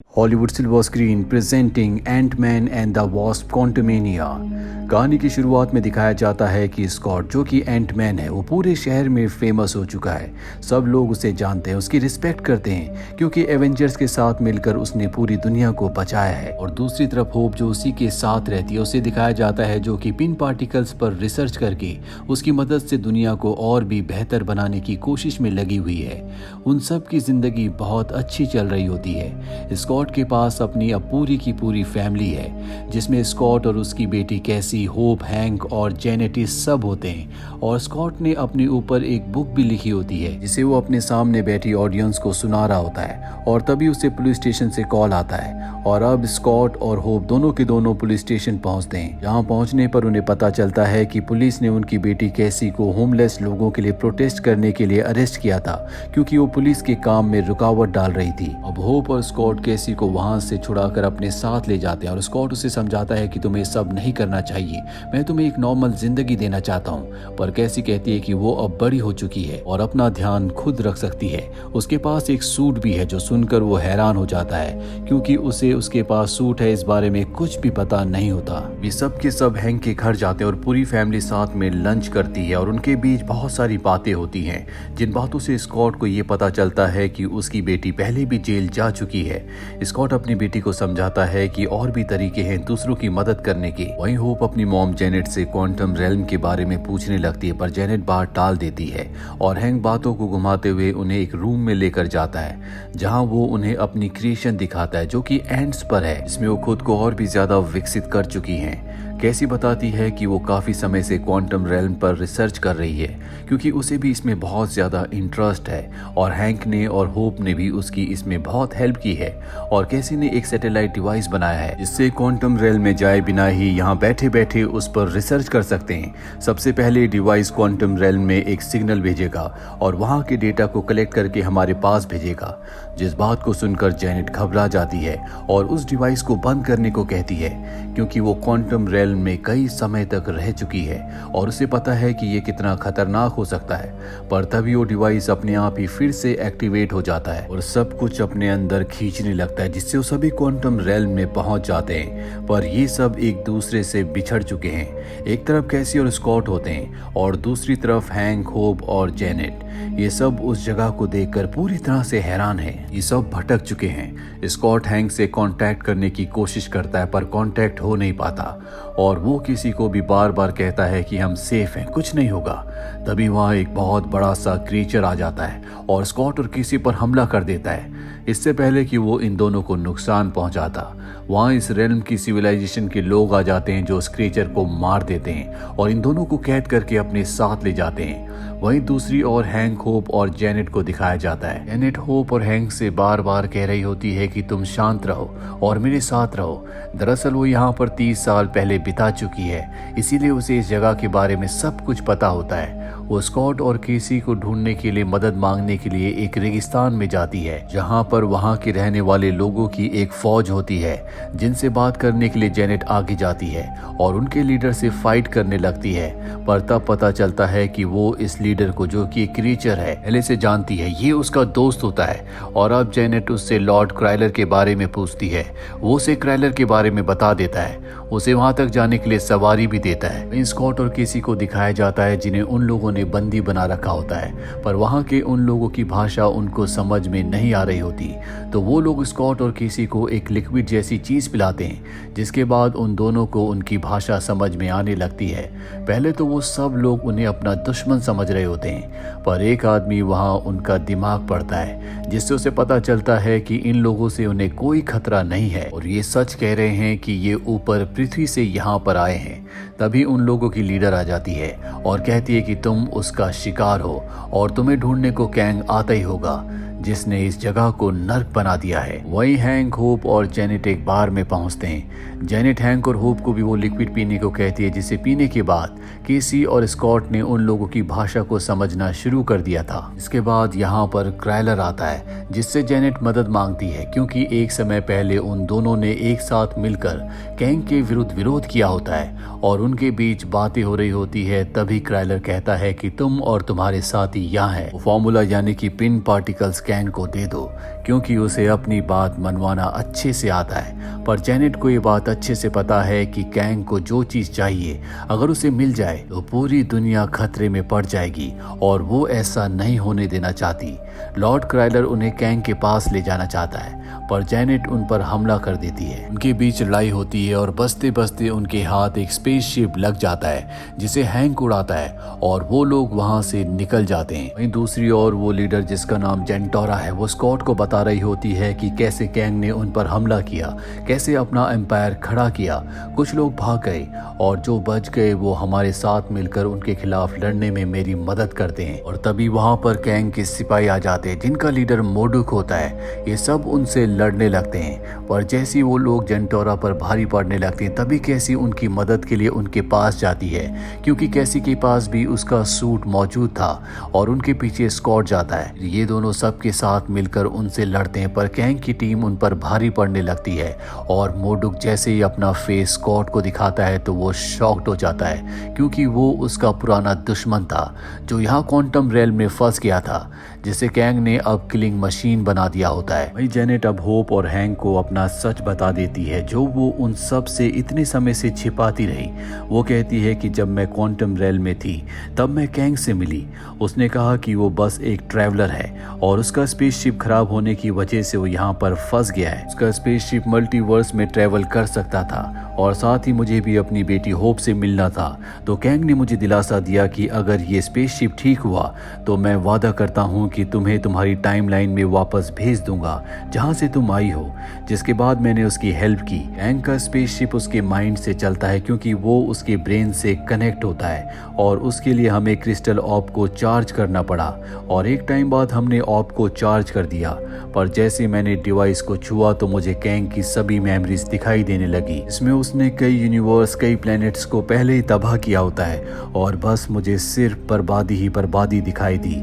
Hollywood silver screen presenting Antman and the Wasp Quantumania. कहानी की शुरुआत में दिखाया जाता है कि स्कॉट जो कि एंटमैन है वो पूरे शहर में फेमस हो चुका है। सब लोग उसे जानते हैं, उसकी रिस्पेक्ट करते हैं क्योंकि एवेंजर्स के साथ मिलकर उसने पूरी दुनिया को बचाया है। और दूसरी तरफ होप जो उसी के साथ रहती है उसे दिखाया जाता है जो कि पिन पार्टिकल्स पर रिसर्च करके उसकी मदद से दुनिया को और भी बेहतर बनाने की कोशिश में लगी हुई है। उन सब की जिंदगी बहुत अच्छी चल रही होती है। स्कॉट के पास अपनी अब पूरी की पूरी फैमिली है जिसमें स्कॉट और उसकी बेटी कैसी, होप, हैंक और जेनेट सब होते हैं। और स्कॉट ने अपने ऊपर एक बुक भी लिखी होती है जिसे वो अपने सामने बैठी ऑडियंस को सुना रहा होता है। और तभी उसे पुलिस स्टेशन से कॉल आता है और अब स्कॉट और होप दोनों के दोनों पुलिस स्टेशन पहुंचते हैं। जहां पहुंचने पर उन्हें पता चलता है कि पुलिस ने उनकी बेटी कैसी को होमलेस लोगों के लिए प्रोटेस्ट करने के लिए अरेस्ट किया था क्योंकि वो पुलिस के काम में रुकावट डाल रही थी। अब होप और स्कॉट कैसी को वहां से छुड़ाकर अपने साथ ले जाते हैं और स्कॉट उसे समझाता है कि तुम्हें सब नहीं करना चाहिए, मैं तुम्हें एक नॉर्मल जिंदगी देना चाहता हूँ। पर कैसी कहती है कि वो अब बड़ी हो चुकी है और अपना ध्यान खुद रख सकती है। उसके पास एक सूट भी है जो सुनकर वो हैरान हो जाता है क्योंकि उसे उसके पास सूट है इस बारे में कुछ भी पता नहीं होता। वे सब के सब हैंक के घर जाते हैं और पूरी फैमिली साथ में लंच करती है और उनके बीच बहुत सारी बातें होती हैं जिन बातों से स्कॉट को ये पता चलता है कि उसकी बेटी पहले भी जेल जा चुकी है। स्कॉट अपनी बेटी को समझाता है कि और भी तरीके हैं दूसरों की मदद करने के। वहीं होप अपनी मॉम जेनेट से क्वांटम रेल्म के बारे में पूछने लगती है पर जेनेट बात टाल देती है और हैंक बातों को घुमाते हुए उन्हें एक रूम में लेकर जाता है जहां वो उन्हें अपनी क्रिएशन दिखाता है जो कि एंड्स पर है, जिसमें वो खुद को और भी ज्यादा विकसित कर चुकी हैं। कैसी बताती है कि वो काफी समय से क्वांटम रेल्म पर रिसर्च कर रही है क्योंकि उसे भी इसमें बहुत ज्यादा इंटरेस्ट है और हैंक ने और होप ने भी उसकी इसमें बहुत हेल्प की है। और कैसी ने एक सैटेलाइट डिवाइस बनाया है जिससे क्वांटम रेल्म में जाए बिना ही यहाँ बैठे बैठे उस पर रिसर्च कर सकते हैं। सबसे पहले डिवाइस क्वांटम रेल्म में एक सिग्नल भेजेगा और वहाँ के डेटा को कलेक्ट करके हमारे पास भेजेगा। जिस बात को सुनकर जेनेट घबरा जाती है और उस डिवाइस को बंद करने को कहती है क्योंकि वो क्वांटम रेल्म में कई समय तक रह चुकी है और उसे पता है कि ये कितना खतरनाक हो सकता है। पर तभी वो डिवाइस अपने आप ही फिर से एक्टिवेट हो जाता है और सब कुछ अपने अंदर खींचने लगता है जिससे वो सभी क्वांटम रेल्म में पहुंच जाते हैं। पर ये सब एक दूसरे से बिछड़ चुके हैं। एक तरफ कैसी और स्कॉट होते हैं और दूसरी तरफ हैंक, होप और जेनेट। ये सब उस जगह को देखकर पूरी तरह से हैरान है। ये सब भटक चुके हैं। स्कॉट हैंक से कांटेक्ट करने की कोशिश करता है पर कांटेक्ट हो नहीं पाता और वो किसी को भी बार बार कहता है कि हम सेफ हैं, कुछ नहीं होगा। तभी वहाँ एक बहुत बड़ा सा क्रीचर आ जाता है और स्कॉट और किसी पर हमला कर देता है इससे पहले कि वो इन दोनों को नुकसान पहुंचाता। वहाँ इस रेल्म की सिविलाइजेशन के लोग आ जाते हैं जो इस क्रीचर को मार देते हैं और इन दोनों को कैद करके अपने साथ ले जाते हैं। वहीं दूसरी ओर हैंक, होप और जेनेट को दिखाया जाता है। जेनेट होप और हैंक से बार बार कह रही होती है कि तुम शांत रहो और मेरे साथ रहो। दरअसल वो यहाँ पर 30 साल पहले बिता चुकी है, इसीलिए उसे इस जगह के बारे में सब कुछ पता होता है। वो स्कॉट और केसी को ढूंढने के लिए मदद मांगने के लिए एक रेगिस्तान में जाती है जहाँ पर वहाँ के रहने वाले लोगों की एक फौज होती है जिनसे बात करने के लिए जेनेट आगे जाती है और उनके लीडर से फाइट करने लगती है। पर तब पता चलता है कि वो इस लीडर को जो कि एक क्रीचर है पहले से जानती है, ये उसका दोस्त होता है। और अब जेनेट उससे लॉर्ड क्राइलर के बारे में पूछती है। वो उसे क्राइलर के बारे में बता देता है, उसे वहां तक जाने के लिए सवारी भी देता है। स्कॉट और केसी को दिखाया जाता है जिन्हें उन लोगों ने बंदी बना रखा होता है पर वहां के उन लोगों की भाषा उनको समझ में नहीं आ रही होती। तो वो लोग स्कॉट और केसी को एक लिक्विड जैसी चीज पिलाते हैं जिसके बाद उन दोनों को उनकी भाषा समझ में आने लगती है। पहले तो वो सब लोग उन्हें अपना दुश्मन समझ रहे होते हैं पर एक आदमी वहां उनका दिमाग पढ़ता है जिससे उसे पता चलता है कि इन लोगों से उन्हें कोई खतरा नहीं है और ये सच कह रहे हैं कि ये ऊपर पृथ्वी से यहाँ पर आए हैं। तभी उन लोगों की लीडर आ जाती है और कहती है कि तुम उसका शिकार हो और तुम्हें ढूंढने को कैंग आता ही होगा जिसने इस जगह को नर्क बना दिया है। वहीं हैंक, होप और जेनेट एक बार में पहुंचते हैं। जेनेट हैंक और होप को भी वो लिक्विड पीने को कहती है जिसे पीने के बाद केसी और स्कॉट ने उन लोगों की भाषा को समझना शुरू कर दिया था। इसके बाद यहाँ पर क्राइलर आता है जिससे जेनेट मदद मांगती है क्योंकि एक समय पहले उन दोनों ने एक साथ मिलकर कैंग के विरुद्ध विरोध किया होता है और उनके बीच बातें हो रही होती है। तभी क्राइलर कहता है कि तुम और तुम्हारे साथी यहाँ है। फॉर्मूला यानी कि पिन पार्टिकल्स कैंग को दे दो क्योंकि उसे अपनी बात मनवाना अच्छे से आता है। पर जेनेट को ये बात अच्छे से पता है कि कैंग को जो चीज चाहिए अगर उसे मिल जाए तो पूरी दुनिया खतरे में पड़ जाएगी और वो ऐसा नहीं होने देना चाहती। लॉर्ड क्राइलर उन्हें कैंग के पास ले जाना चाहता है पर जेनेट उन पर हमला कर देती है। उनके बीच लड़ाई होती है और बचते बचते उनके हाथ एक स्पेसशिप लग जाता है जिसे हैंक उड़ाता है और वो लोग वहां से निकल जाते हैं। वहीं दूसरी ओर वो लीडर जिसका नाम जेंटोरा है वो स्कॉट को बता रही होती है कि कैसे कैंग ने उन पर हमला किया, कैसे अपना एम्पायर खड़ा किया। कुछ लोग भाग गए और जो बच गए वो हमारे साथ मिलकर उनके खिलाफ लड़ने में मेरी मदद करते हैं। और तभी वहां पर कैंग के सिपाही आ जाते हैं जिनका लीडर मोडुक होता है। ये सब उनसे लड़ने लगते हैं पर जैसे वो लोग जेंटोरा पर भारी पड़ने लगते हैं तभी कैसी उनकी मदद के लिए उनके पास जाती है क्योंकि कैसी के पास भी उसका सूट मौजूद था और उनके पीछे स्कॉट जाता है। ये दोनों सबके साथ मिलकर उनसे लड़ते हैं पर कैंग की टीम उन पर भारी पड़ने लगती है और मोडुक जैसे ही अपना फेस स्कॉट को दिखाता है तो वो शॉक्ड हो जाता है क्योंकि वो उसका पुराना दुश्मन था जो यहाँ क्वांटम रेल में फंस गया था जिसे कैंग ने अब किलिंग मशीन बना दिया होता है। वही जेनेट अब होप और हैंक को अपना सच बता देती है जो वो उन सब से इतने समय से छिपाती रही। वो कहती है कि जब मैं क्वांटम रेल में थी तब मैं कैंग से मिली। उसने कहा कि वो बस एक ट्रैवलर है और उसका स्पेसशिप खराब होने की वजह से वो यहाँ पर फंस गया है। उसका स्पेसशिप मल्टीवर्स में ट्रैवल कर सकता था और साथ ही मुझे भी अपनी बेटी होप से मिलना था। तो कैंग ने मुझे दिलासा दिया कि अगर ये स्पेसशिप ठीक हुआ तो मैं वादा करता हूँ कि तुम्हें तुम्हारी टाइमलाइन में वापस भेज दूंगा जहाँ से तुम आई हो। जिसके बाद मैंने उसकी हेल्प की। कैंग का स्पेसशिप उसके माइंड से चलता है क्योंकि वो उसके ब्रेन से कनेक्ट होता है और उसके लिए हमें क्रिस्टल ऑर्ब को चार्ज करना पड़ा और एक टाइम बाद हमने ऑर्ब को चार्ज कर दिया। पर जैसे मैंने डिवाइस को छुआ तो मुझे कैंग की सभी मेमोरीज दिखाई देने लगी। इसमें उसने कई यूनिवर्स, कई प्लैनेट्स को पहले ही तबाह किया होता है और बस मुझे सिर्फ बर्बादी ही बर्बादी दिखाई दी।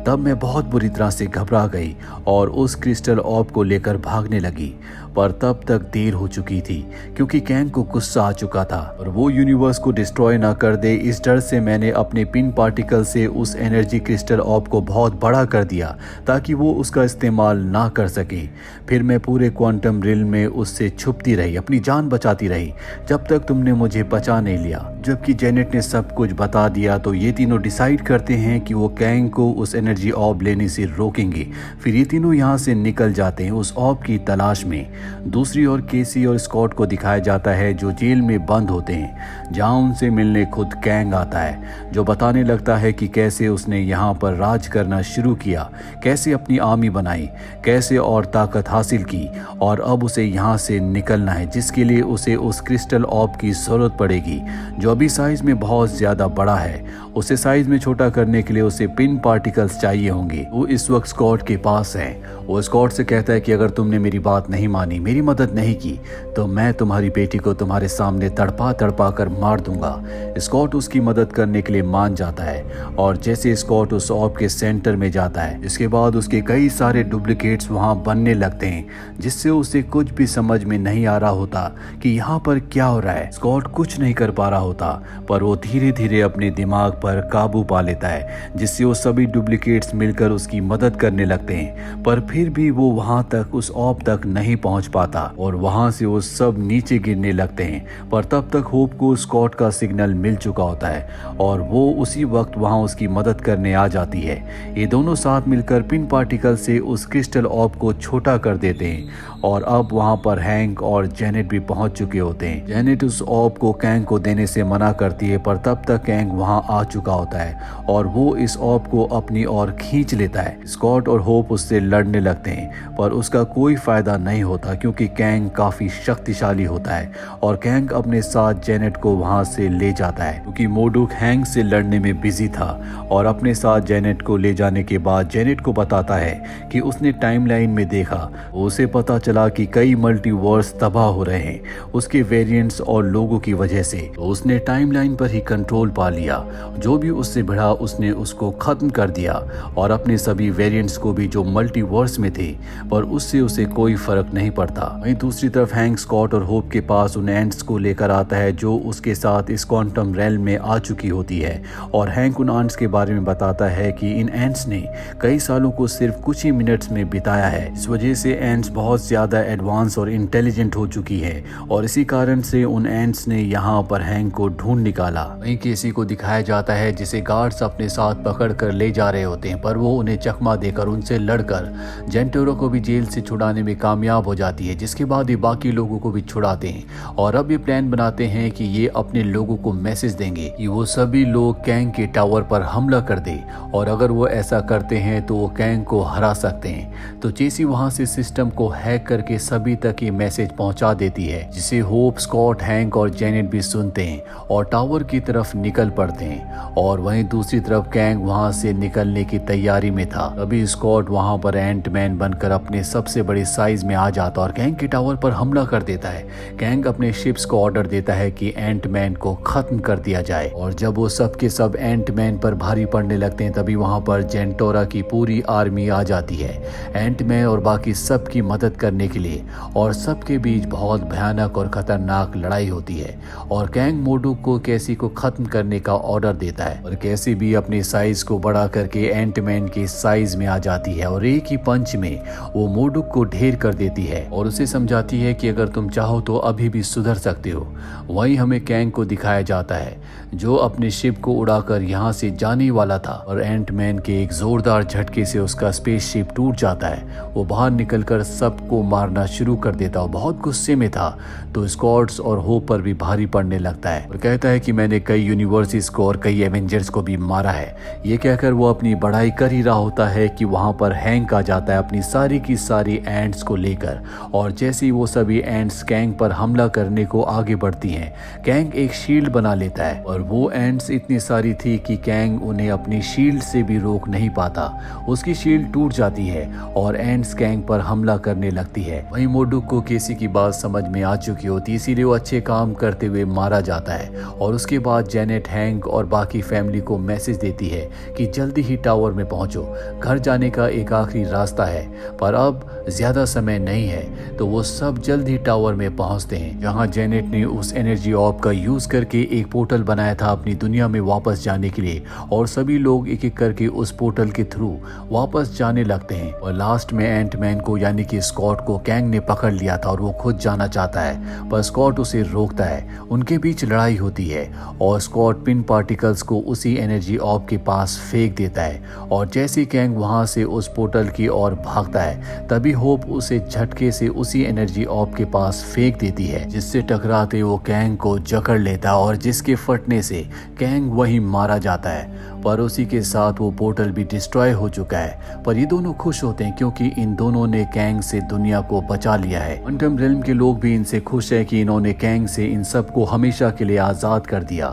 तब मैं बहुत बुरी तरह से घबरा गई और उस क्रिस्टल ऑर्ब को लेकर भागने लगी पर तब तक देर हो चुकी थी क्योंकि कैंग को गुस्सा आ चुका था और वो यूनिवर्स को डिस्ट्रॉय ना कर दे। इस डर से मैंने अपने पिन पार्टिकल से उस एनर्जी क्रिस्टल ऑर्ब को बहुत बड़ा कर दिया ताकि वो उसका इस्तेमाल ना कर सके। फिर मैं पूरे क्वांटम रिल्म में उससे छुपती रही, अपनी जान बचाती रही जब तक तुमने मुझे बचा नहीं लिया। जबकि जेनेट ने सब कुछ बता दिया तो ये तीनों डिसाइड करते हैं कि वो कैंग को उस एनर्जी ऑर्ब लेने से रोकेंगे। फिर ये तीनों यहाँ से निकल जाते हैं उस ऑर्ब की तलाश में। दूसरी ओर केसी और स्कॉट को दिखाया जाता है जो जेल में बंद होते हैं जहां उनसे मिलने खुद कैंग आता है जो बताने लगता है कि कैसे उसने यहाँ पर राज करना शुरू किया, कैसे अपनी आर्मी बनाई, कैसे और ताकत हासिल की और अब उसे यहाँ से निकलना है जिसके लिए उसे उस क्रिस्टल ऑर्ब की जरूरत पड़ेगी जो अभी साइज में बहुत ज्यादा बड़ा है। उसे साइज में छोटा करने के लिए उसे पिन पार्टिकल्स चाहिए होंगे। वो इस वक्त स्कॉट के पास है। वो स्कॉट से कहता है कि अगर तुमने मेरी बात नहीं मानी, मेरी मदद नहीं की तो मैं तुम्हारी बेटी को तुम्हारे सामने तड़पा तड़पा कर मार दूंगा। स्कॉट उसकी मदद करने के लिए मान जाता है और जैसे स्कॉट उस ऑर्ब के सेंटर में जाता है इसके बाद उसके कई सारे डुप्लीकेट्स वहां बनने लगते हैं जिससे उसे कुछ भी समझ में नहीं आ रहा होता कि यहाँ पर क्या हो रहा है। स्कॉट कुछ नहीं कर पा रहा होता पर वो धीरे धीरे अपने दिमाग पर काबू पा लेता है जिससे वो सभी डुप्लीकेट्स मिलकर उसकी मदद करने लगते हैं। पर फिर भी वो वहां तक उस ऑर्ब तक नहीं पहुंच पाता और वहां से वो सब नीचे गिरने लगते हैं। पर तब तक होप को स्कॉट का सिग्नल मिल चुका होता है और वो उसी वक्त वहां उसकी मदद करने आ जाती है। ये दोनों साथ मिलकर पिन पार्टिकल से उस क्रिस्टल ऑर्ब को छोटा कर देते हैं और अब वहां पर हैंक और जेनेट भी पहुंच चुके होते हैं। जेनेट उस ऑर्ब को कैंग को देने से मना करती है पर तब तक कैंग वहां आ चुका होता है और वो इस ऑर्ब को अपनी ओर खींच लेता है। स्कॉट और होप उससे लड़ने लगते हैं पर उसका कोई फायदा नहीं होता क्योंकि कैंग काफी शक्तिशाली होता है और कैंग अपने साथ जेनेट को वहां से ले जाता है क्योंकि मोडुक हैंक से लड़ने में बिजी था और अपने साथ जेनेट को ले जाने के बाद जेनेट को बताता है कि उसने टाइमलाइन में देखा। उसे पता चला कि कई मल्टीवर्स तबाह हो रहे हैं उसके वेरिएंट्स और लोगों की वजह से। तो उसने टाइमलाइन पर ही कंट्रोल पा लिया। जो भी उससे भिड़ा उसने उसको खत्म कर दिया और अपने सभी वेरिएंट्स को भी जो मल्टीवर्स में थे पर उससे उसे कोई फर्क नहीं पड़ता। वहीं दूसरी तरफ हैंक स्कॉट और होप के पास उन एंट्स को लेकर आता है जो उसके साथ इस क्वांटम रेल में आ चुकी होती है और हैंक उन एंट्स के बारे में बताता है कि इन एंट्स ने कई सालों को सिर्फ कुछ ही मिनट्स में बिताया है। इस वजह से एंट्स बहुत ज़्यादा एडवांस और इंटेलिजेंट हो चुकी है और इसी कारण से उन एंट्स ने यहाँ पर हैंक को ढूंढ निकाला। वहीं केसी को दिखाया जाता है जिसे गार्ड्स अपने साथ पकड़ कर ले जा रहे होते हैं, पर वो उन्हें चकमा देकर उनसे लड़कर जेंटोरा को भी जेल से छुड़ाने में कामयाब हो जाती है, जिसके बाद ये बाकी लोगों को भी छुड़ाते हैं और अब ये प्लान बनाते हैं कि ये अपने लोगों को मैसेज देंगे कि वो सभी लोग कैंग के टावर पर हमला कर दे और अगर वो ऐसा करते हैं तो वो कैंग को हरा सकते हैं। तो चेसी वहां से सिस्टम को हैक करके सभी तक ये मैसेज पहुंचा देती है, जिसे होप, स्कॉट, हैंक और जेनेट भी सुनते हैं और टावर की तरफ निकल पड़ते हैं। और वहीं दूसरी तरफ कैंग वहां से निकलने की तैयारी में था। अभी स्कॉट वहां पर एंटमैन बनकर अपने सबसे बड़े साइज में आ जाता और कैंग के टावर पर हमला कर देता है। कैंग अपने शिप्स को ऑर्डर देता है कि एंटमैन को खत्म कर दिया जाए और जब वो सब के सब एंटमैन पर भारी पड़ने लगते हैं तभी वहां पर जेंटोरा की पूरी आर्मी आ जाती है एंटमैन और बाकी सब की मदद करने के लिए और सबके बीच बहुत भयानक और खतरनाक लड़ाई होती है और कैंग मोडुक को कैसी को खत्म करने का ऑर्डर देता है और कैसी भी अपने साइज को बड़ा करके एंटमैन के साइज में आ जाती है और एक ही पंच में वो मोडुक को ढेर कर देती है और उसे समझाती है कि अगर तुम चाहो तो अभी भी सुधर सकते हो। वहीं हमें कैंग को दिखाया जाता है जो अपने शिप को उड़ाकर यहाँ से जाने वाला था और एंटमैन के एक जोरदार झटके से उसका स्पेसशिप टूट जाता है। वो बाहर निकलकर सबको मारना शुरू कर देता और बहुत गुस्से में था तो स्कॉट्स और होप पर भी भारी पड़ने लगता है और कहता है कि मैंने कई यूनिवर्सिटीज को और कई एवेंजर्स को भी मारा है। ये कहकर वो अपनी बढ़ाई कर ही रहा होता है कि वहां पर हैंक आ जाता है अपनी सारी की सारी एंट्स को लेकर और जैसे ही वो सभी एंट्स कैंग पर हमला करने को आगे बढ़ती हैं, कैंग एक शील्ड बना लेता है और वो एंट्स इतनी सारी थी कि कैंग उन्हें अपनी शील्ड से भी रोक नहीं पाता। उसकी शील्ड टूट जाती है और एंट्स कैंग पर हमला करने लगती है। वहीं मोडुक को केसी की बात समझ में आ चुकी होती, इसीलिए वो अच्छे काम करते हुए मारा जाता है और उसके बाद जेनेट, हैंक और बाकी फैमिली को मैसेज देती है कि जल्दी ही टावर में पहुंचो, घर जाने का एक आखिरी रास्ता है पर अब ज्यादा समय नहीं है। तो वो सब जल्द ही टावर में पहुंचते हैं जहां जेनेट ने उस एनर्जी ऑर्ब का यूज करके एक पोर्टल बनाया था अपनी दुनिया में वापस जाने के लिए और सभी लोग एक एक करके उस पोर्टल के थ्रू वापस जाने लगते हैं और लास्ट में एंटमैन को यानी कि स्कॉट को कैंग ने पकड़ लिया था और वो खुद जाना चाहता है पर स्कॉट उसे रोकता है। उनके बीच लड़ाई होती है और स्कॉट पिन पार्टिकल्स को उसी एनर्जी ऑर्ब के पास फेंक देता है और जैसे कैंग वहां से उस पोर्टल की ओर भागता है तभी होप उसे झटके से उसी एनर्जी ऑर्ब के पास फेंक देती है, जिससे टकराते वो कैंग को जकड़ लेता और जिसके फटने से कैंग वहीं मारा जाता है। पर उसी के साथ वो पोर्टल भी डिस्ट्रॉय हो चुका है। पर ये दोनों खुश होते हैं क्योंकि इन दोनों ने कैंग से दुनिया को बचा लिया है। क्वांटम रेल्म के लोग भी इनसे खुश है कि इन्होंने कैंग से इन सबको हमेशा के लिए आजाद कर दिया।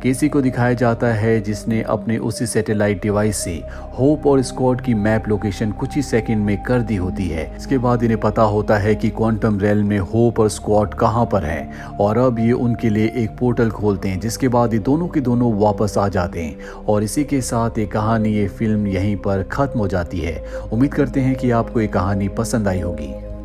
केसी को दिखाया जाता है जिसने अपने उसी सैटेलाइट डिवाइस से होप और स्कॉट की मैप लोकेशन कुछ ही सेकंड में कर दी होती है। इसके बाद इन्हें पता होता है कि क्वांटम रेल्म में होप और स्कॉट कहां पर हैं और अब ये उनके लिए एक पोर्टल खोलते हैं, जिसके बाद ये दोनों के दोनों वापस आ जाते हैं और इसी के साथ ये कहानी, ये फिल्म यहीं पर खत्म हो जाती है। उम्मीद करते हैं कि आपको ये कहानी पसंद आई होगी।